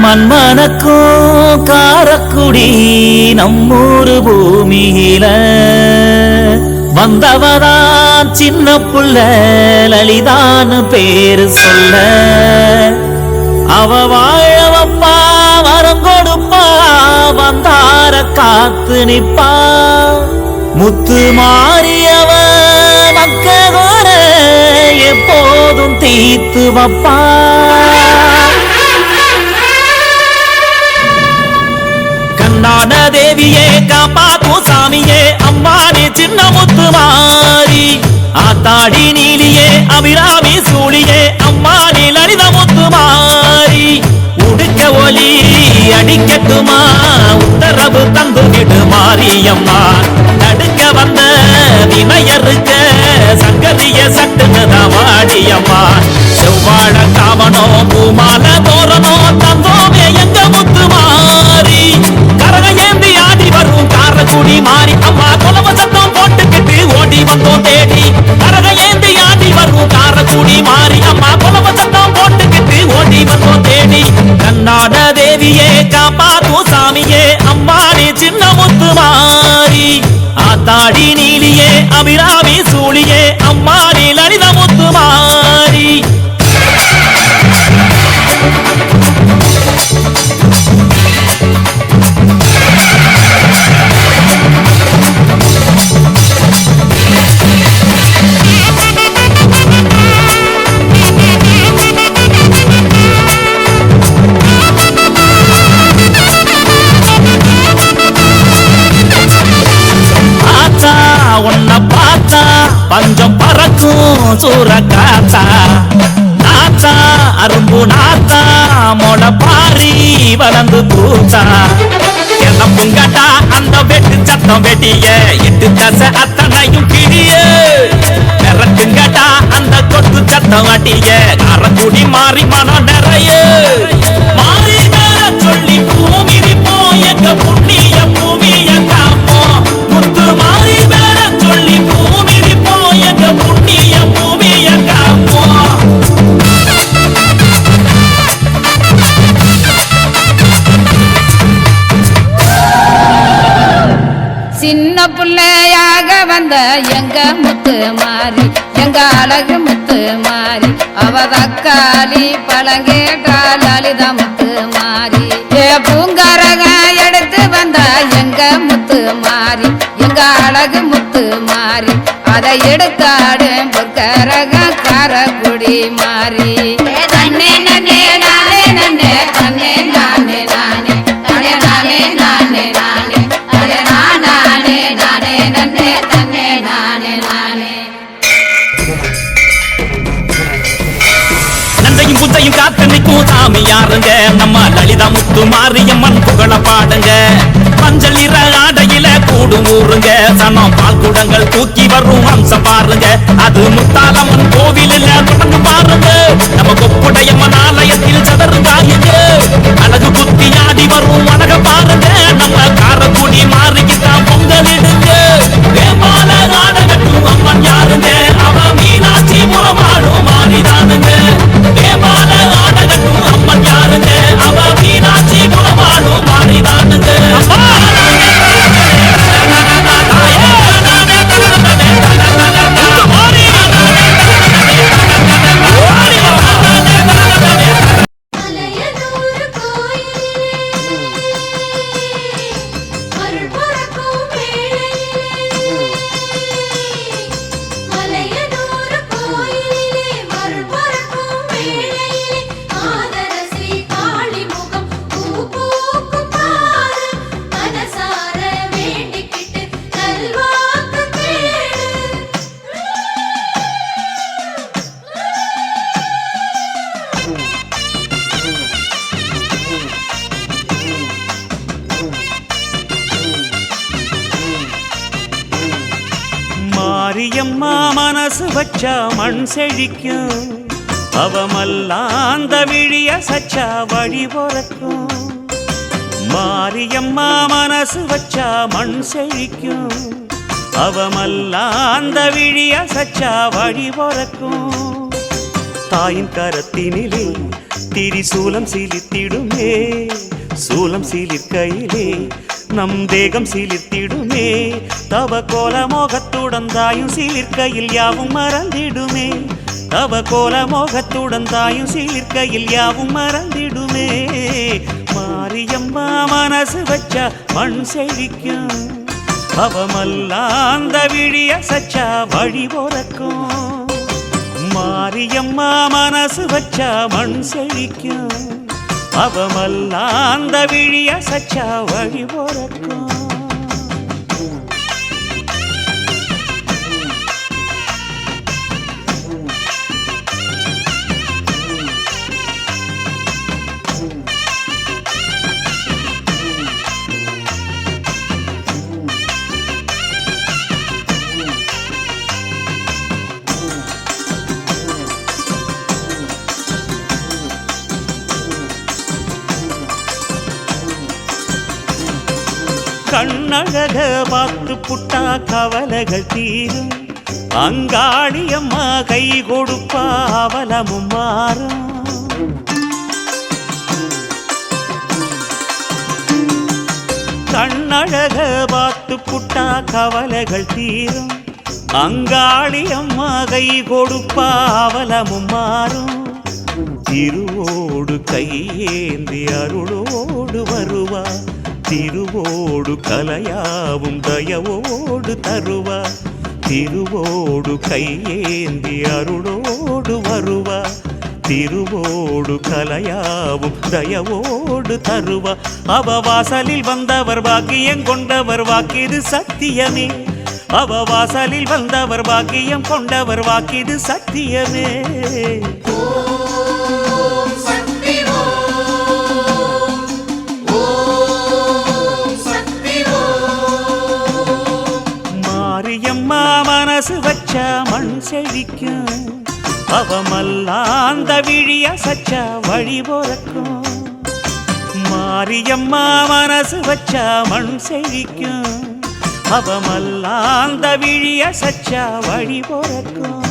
மண்மனக்கும் காரக்குடி நம்மூரு பூமியில வந்தவதான் சின்ன புள்ள லலிதான்னு பேரு சொல்ல அவ வாழவப்பா வரம் கொடுப்பா வந்தார காத்து நிப்பா முத்து மாறியவ மக்களோட எப்போதும் தீத்து வப்பா கண்ணான தேவியே காப்பாத்தும் சாமியே அம்மானே சின்ன முத்து மாறி ஆத்தாடி நீலியே அபிராமி சூழியே அம்மானே லலித முத்து மாறி உடுக்க ஒலி அடிக்கட்டுமா உத்தரவு தந்து விடு மாரியம்மா தடுக்க வந்த வினையருக்க சங்கரிய சட்டுதான் வாடியம்மா செவ்வாழ காவனோ பூமால தோரணோ தந்தோமே எங்க முத்து மாறி கரக ஏந்தி ஆடி வரும் காரக்குடி மாறி அம்மா கொலவ சத்தம் போட்டுக்கிட்டு ஓடி வந்தோம் தேடி கரக ஏந்தி ஆடி வரும் காரக்குடி மாறி அம்மா கொலவ சத்தம் போட்டுக்கிட்டு ஓடி வந்தோம் தேடி கண்ணாட தேவியே காப்பாத்தும் சாமியே அம்மானே சின்ன முத்து மாறி ஆத்தாடி நீலியே அபிராமி சூழியே அம்மானே லலித முத்து மாறி பஞ்சம் பறக்கும் சூற காத்தா நாத்தா அரும்பு நாத்தா மொட பாரி வளர்ந்து பூத்தா என்ன புங்கட்டா அந்த வெட்டு சத்தம் வெட்டிய எட்டு தசை அத்தனையும் கிழிய நிறக்குங்கட்டா அந்த கொட்டு சத்தம் வட்டிய காரக்குடி மாறி மனம் நிறைய மாறி சொல்லி பூமி எங்க புண்ணிய பூமி எங்காமோ முத்து மாறி சொல்லி பூமி எங்க புண்ணிய பூமி எங்காமோ சின்ன பிள்ளையாக வந்த எங்க முத்து மாறி எங்க அழகு முத்து மாறி அவ தக்காளி பழங்கேட்டா லலித முத்து மாறி பூங்கரக எடுத்து வந்த எங்க முத்து மாறி எங்க அழகு முத்து மாறி அதை எடுத்தாடு பொற்கரக காரக்குடி மாறி தன்னே நன்னே நானே நன்னே தன்னே நானே நானே தன்னே நானே நானே நானே தன்னே நானே நானே நன்னே தன்னே நானே நானே நந்தையும் புத்தையும் காத்து நிற்கும் சாமி யாருங்க நம்ம லலிதா முத்து மாரியம்மன் புகழ பாடுங்க மஞ்சள் நிற ஆடையில கூடும் ஊருங்க சனம் பால் குடங்கள் தூக்கி வரும் அம்சம் பாருங்க அது முத்தாலம்மன் கோவிலில் தொடர்ந்து பாருங்க நம்ம கொப்புடையம்மன் ஆலயத்தில் சதருங்காயுங்க அழகு குத்தி ஆடி வரும் அழக பாருங்க நம்ம காரக்குடி மாறிக்கிட்டான் பொங்கலிடுங்க வேமால நாடகட்டும் அம்மன் யாருங்க அவ மீனாட்சி முறமாடும் மாறிதானுங்க வேமால நாடகட்டும் அம்மன் யாருங்க அவ மீனாட்சி முறமாடும் மாறிதானுங்க மாரியம்மா மனசு வச்சா மண் செழிக்கும் அவமல்லாந்த விழிய சச்சா வழி பொறக்கும் மாரியம்மா மனசு வச்சா மண் செழிக்கும் அவமல்லாந்த விழிய சச்சா வழி பொறக்கும் தாயின் கரத்தினிலே திரிசூலம் சிலித்திடுமே சூலம் சிலிர்க்கையிலே நம் தேகம் சிலிர்த்திடுமே தவ கோல மோகத்துடன் தாயும் சிலிர்க்கையில் யாவும் மறந்திடுமே தவ கோல மோகத்துடன் தாயும் சிலிர்க்கையில் யாவும் மறந்திடுமே மாரியம்மா மனசு வச்சா மண் செழிக்கும் அவமல்லாந்த விழிய சச்சா வழி போறக்கும் மாரியம்மா மனசு வச்சா மண் செழிக்கும் அவமல்லாந்த விழிய சச்சா வழி போறக்கும் கண்ணழக பார்த்து புட்டா கவலைகள் தீரும் அங்காளியம்மா கை கொடுப்பா அவலமும் மாறும் கண்ணழக பார்த்து புட்டா கவலைகள் தீரும் அங்காளியம்மா கை கொடுப்பா அவலமும் மாறும் திருவோடு கையேந்தி அருளோடு வருவா திருவோடு கலையாவும் தயவோடு தருவா திருவோடு கையேந்தி அருளோடு வருவா திருவோடு கலையாவும் தயவோடு தருவா அவ வாசலில் வந்தவர் பாக்கியம் கொண்டவர் வாக்கிது சத்தியமே அவ வாசலில் வந்தவர் பாக்கியம் கொண்டவர் வாக்கிது சத்தியமே மாரியம்மா மனசு வச்சா மண் செழிக்கும் அவமல்லாந்த விழிய சச்சா வழி போறக்கும் மாரியம்மா மனசு வச்சா மண் செழிக்கும் அவமல்லாந்த விழிய சச்சா வழி போறக்கும்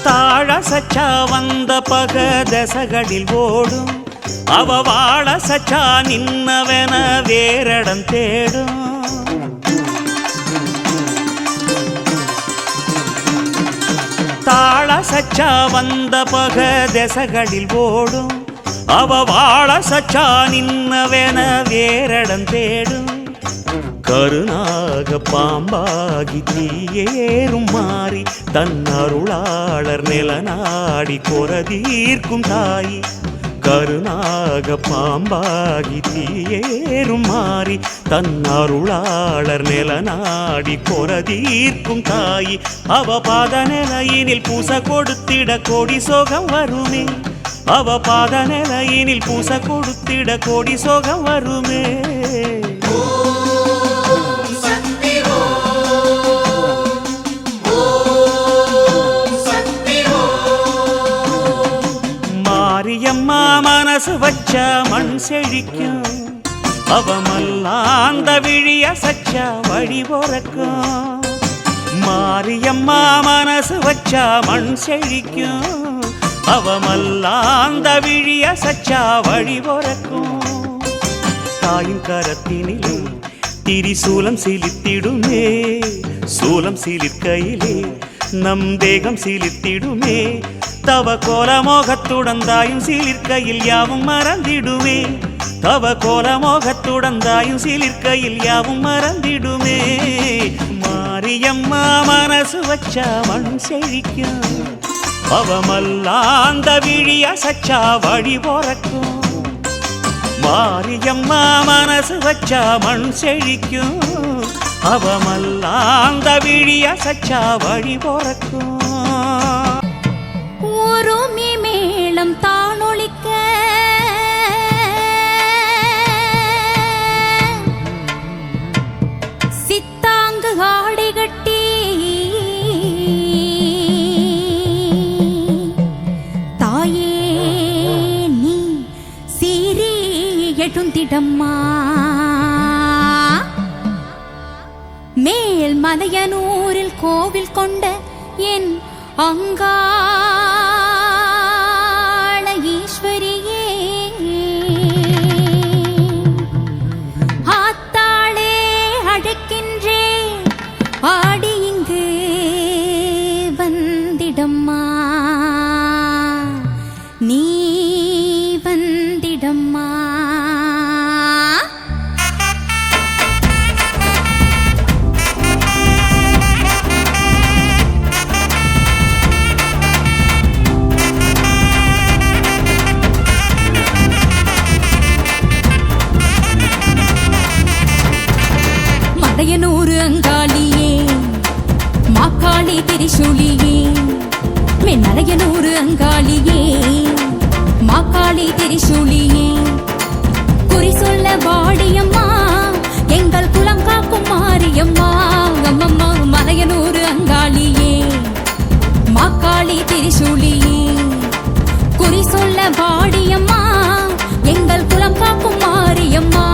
தாழ சச்சா வந்த பக தசகளில் ஓடும் அவ வாழ சச்சா நின்னவன வேறடம் தேடும் தாழ சச்சா வந்த பக தசகளில் ஓடும் அவ வாழ சச்சா நின்னவன வேறடம் தேடும் கருணாக பாம்பாகி தீயேறும் மாறி தன் அருளாளர் நிலநாடி கொரதீர்க்கும் தாயி கருணாக பாம்பாகி தீயேறும் மாறி தன் அருளாளர் நிலநாடி கொரதீர்க்கும் தாயி அவ பாத நிலையினில் பூச கொடுத்திட கோடி சோகம் வருமே அவ பாத நிலையினில் பூச கொடுத்திட கோடி சோகம் வருமே மாரியம்மா மனசு வச்சா மண் செழிக்கும் அவமல்லாந்த விழிய சச்சா வழி போறக்கும் மாரியம்மா மனசு வச்சா மண் செழிக்கும் அவமல்லாந்த விழிய சச்சா வழி போறக்கும் தாயின் கரத்தினிலே திரிசூலம் சிலித்திடுமே சூலம் சிலிர்க்கையிலே நம் தேகம் சிலித்திடுமே தவ கோல மோகத்துடன் தாயும் சிலிர்க்கையில் யாவும் மறந்திடுமே தவ கோல மோகத்துடன் தாயும் சிலிர்க்கையில் யாவும் மறந்திடுமே மாரியம்மா மனசு வச்சா மண் செழிக்கும் அவமல்லாந்த விழிய சச்சா வழி போறக்கும் மாரியம்மா மனசு வச்சா மண் செழிக்கும் அவமல்லாந்த விழிய சச்சா வழி போறக்கும் உருமி மேளம் தானொலிக்க எழுந்திடம்மா மேல் மலையனூரில் கோவில் கொண்ட என் அங்காள ஈஸ்வரியே ஆத்தாளே அழைக்கின்றே ஆடி இங்கு வந்திடம்மா நீ வந்திடம்மா மலையனூர் அங்காளியே மாக்காளி திரிசூலியே மென்னலையனூர் அங்காளியே மாக்காளி திரிசூலியே குறி சொல்ல வாடியம்மா எங்கள் குலம் காக்கும் மாரியம்மா அம்மம்மா மலையனூர் அங்காளியே மாக்காளி திரிசூலியே குறி சொல்ல வாடியம்மா எங்கள் குலம் காக்கும் மாரியம்மா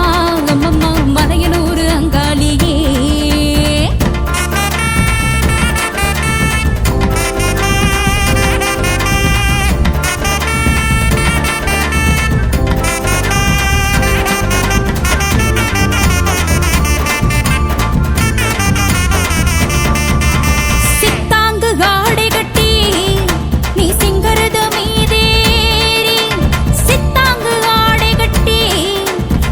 அம்மம்மா மலையனூர் அங்காளியே சித்தாங்கு காடை கட்டி நீ சிங்கரது மீதேறி சித்தாங்கு காடை கட்டி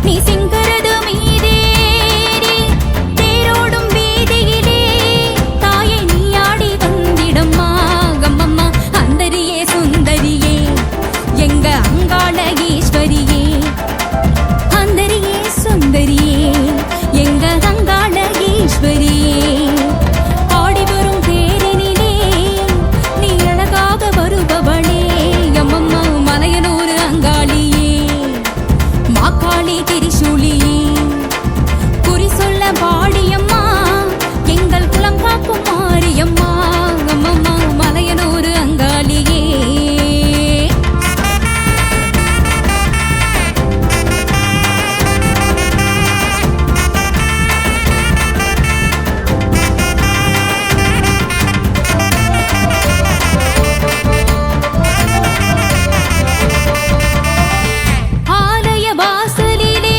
நீ சிங்கரது மீதேறி தேரோடும் வீதியிலே தாயை நீ ஆடி வந்திடம்மா கம்மம்மா அந்தரியே சுந்தரியே எங்க அங்காள ஈஸ்வரியே அந்தரியே சுந்தரியே எங்க அங்காள ஈஸ்வரியே ஆடி வரும் தேரினிலே நீ அழகாக வருபவளே அம்மம்மா மலையனூர் அங்காளியே மாக்காளி திரிசூலியே குறி சொல்ல வாடியம்மா எங்கள் குலம் காக்கும் மாரியம்மா அம்மம்மா மலையனூர் அங்காளியே ஆலய வாசலிலே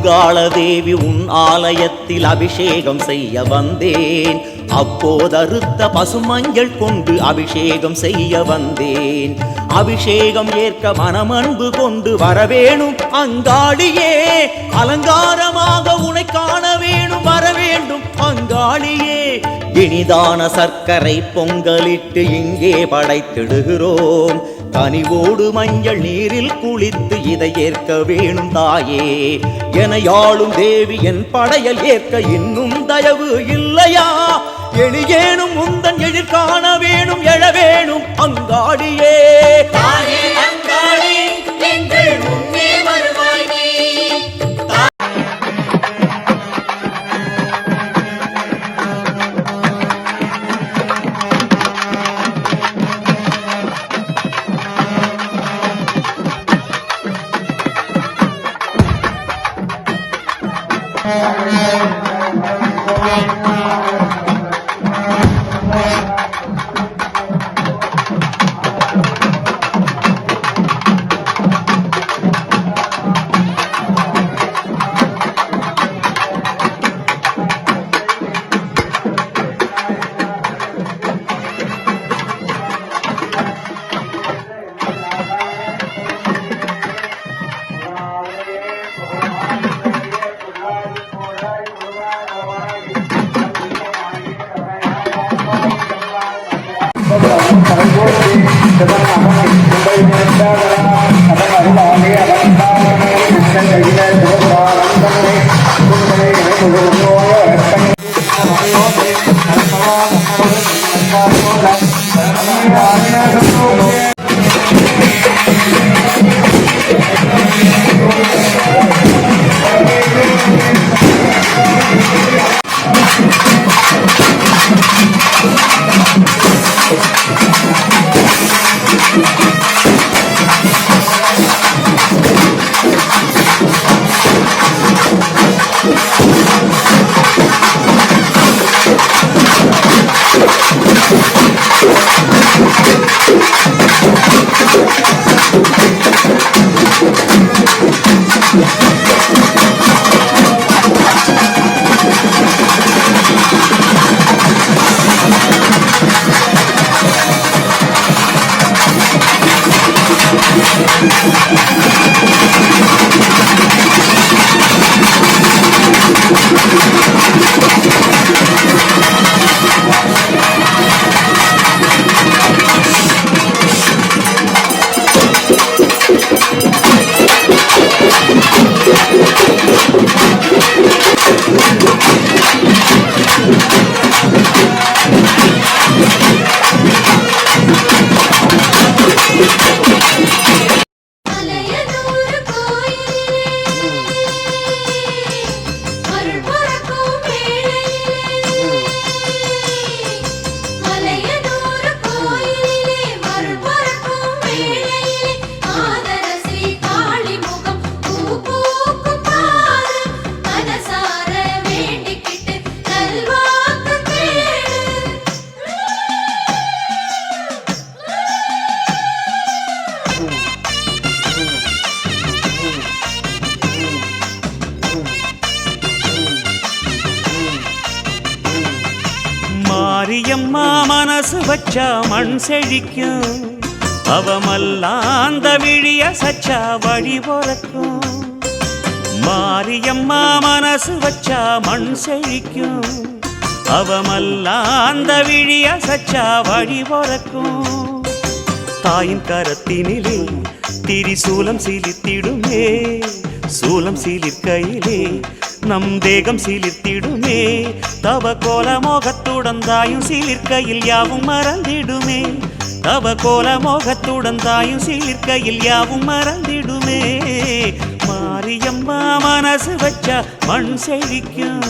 அங்காள தேவி உன் ஆலயத்தில் அபிஷேகம் செய்ய வந்தேன். அப்போதறுத்த பசுமஞ்சள் கொண்டு அபிஷேகம் செய்ய வந்தேன். அபிஷேகம் ஏற்க மனமன்பு கொண்டு வரவேணும் அங்காளியே. அலங்காரமாக உன்னை காண வேணும் வரவேண்டும் அங்காளியே. இனிதான சர்க்கரை பொங்கலிட்டு இங்கே படைத்திடுகிறோம். கனிவோடு மஞ்சள் நீரில் குளித்து இதை ஏற்க வேணும் தாயே. என யாழும் தேவி என் படையல் ஏற்க இன்னும் தயவு இல்லையா? எளியேனும் முந்தன் எழில் காண வேணும் எழ வேணும் அங்காடியே. மாரியம்மா மனசு வச்சா மண் செழிக்கும். அவமல்லாந்த விழிய சச்சா வழி பொறக்கும். மாரியம்மா மனசு வச்சா மண் செழிக்கும். அவமல்லாந்த விழிய சச்சா வழி பொறக்கும். தாயின் கரத்தினிலே திரிசூலம் சிலித்திடுமே. சூலம் சிலிர்க்கையிலே நம் தேகம் சிலிர்த்திடுமே. தவ கோல மோகத்துடன் தாயும் சிலிர்க்கையில் யாவும் மறந்திடுமே. தவ கோல மோகத்துடன் தாயும் சிலிர்க்கையில் யாவும் மறந்திடுமே. மாரியம்மா மனசு வச்சா மண் செழிக்கும்.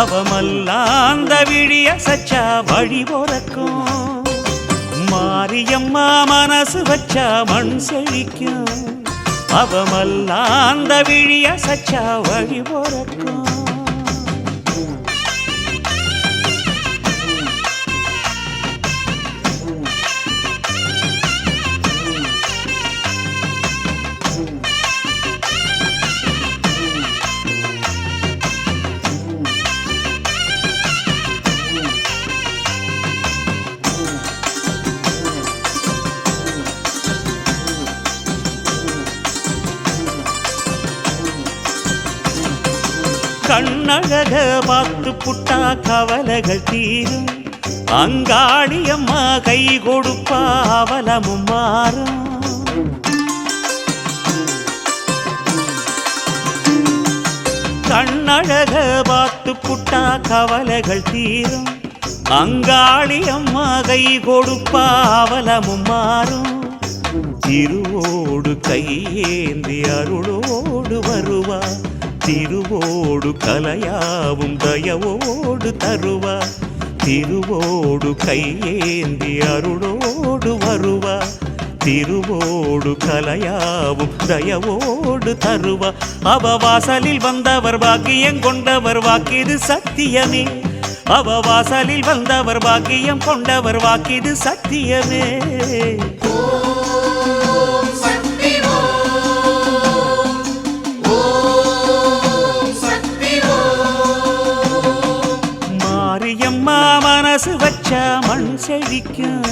அவமல்லாந்த விழிய சச்சா வழி பொறக்கும். மாரியம்மா மனசு வச்சா மண் செழிக்கும். அவமல்லாந்த விழிய சச்சா வழி பொறக்கும். கண்ணழக பார்த்து புட்டா கவலைகள் தீரும் அங்காளியம்மா கை கொடுப்பா அவலமும் மாறும் கண்ணழக பார்த்து புட்டா கவலைகள் தீரும் அங்காளியம்மா கை கொடுப்பா அவலமும் மாறும் திருவோடு கையேந்தி அருளோடு வருவா திருவோடு கலையாவும் தயவோடு தருவா திருவோடு கையேந்தி அருளோடு வருவா திருவோடு கலையாவும் தயவோடு தருவா அவ வாசலில் வந்தவர் பாக்கியம் கொண்டவர் வாக்கிது சத்தியமே அவ வாசலில் வந்தவர் பாக்கியம் கொண்டவர் வாக்கிது சத்தியமே மாரியம்மா மனசு வச்ச மண் செழிக்கும்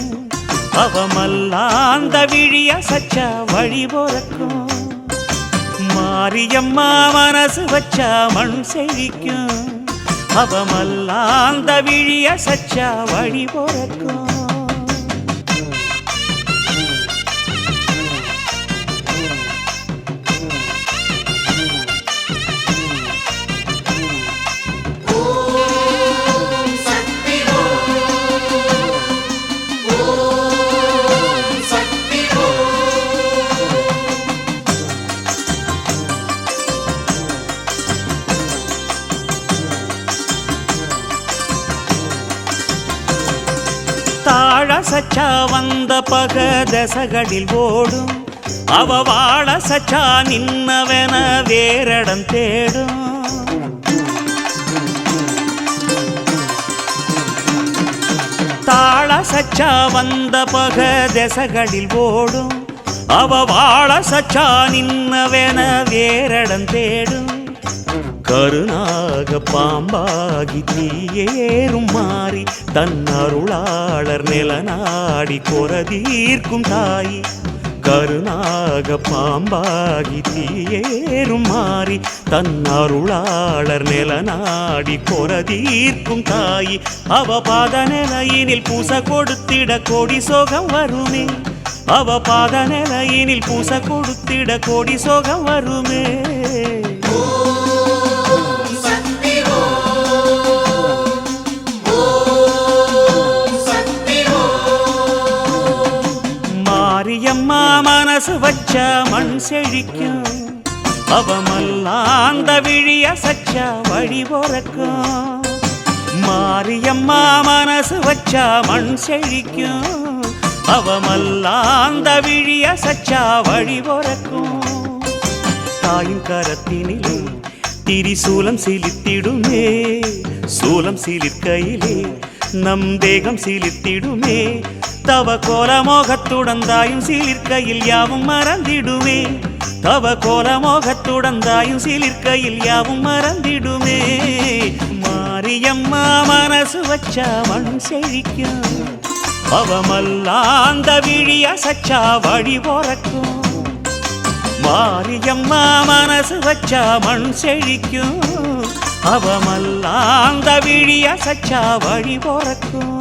அவமல்லாந்த விழிய சச்ச வழி பொறக்கும் மாரியம்மா மனசு வச்ச மண் செழிக்கும் அவமல்லாந்த விழிய சச்ச வழி பொறக்கும் தாழ சச்சா வந்த பக தசகளில் ஓடும் அவ வாழ சச்சா நின்னவன வேறடம் தேடும் தாழ சச்சா வந்த பக தசகளில் ஓடும் அவ வாழ சச்சா நின்னவன வேறடம் தேடும் கருணாக பாம்பாகி தீயேறும் மாறி தன் அருளாளர் நிலநாடி கொரதீர்க்கும் தாயி கருணாக பாம்பாகி தீயேறும் மாறி தன் அருளாளர் நிலநாடி கொரதீர்க்கும் தாயி அவ பாத நிலையினில் பூச கொடுத்திட கோடி சோகம் வருமே அவ பாத நிலையினில் பூச கொடுத்திட கோடி சோகம் வருமே மாரியம்மா மனசு வச்ச மண் செழிக்கும் அவமல்லாந்த விழிய சச்ச வழி பொறக்கும் மாரியம்மா மனசு வச்ச மண் செழிக்கும் அவமல்லாந்த விழிய சச்ச வழி பொறக்கும் தாயின் கரத்தினிலே திரிசூலம் சிலித்திடுமே சூலம் சிலிர்க்கையிலே நம் தேகம் சிலித்திடுமே தவ கோலமோகத்துடன் தாயும் சிலிர்க்கையில் யாவும் மறந்திடுமே தவ கோலமோகத்துடன் தாயும் சிலிர்க்கையில் யாவும் மறந்திடுமே மாரியம்மா மனசு வச்ச மண் செழிக்கும் அவமல்லாந்த விழிய சச்சா வழி பொறக்கும் மாரியம்மா மனசு வச்ச மண் செழிக்கும் அவமல்லாந்த விழிய சச்சா வழி பொறக்கும்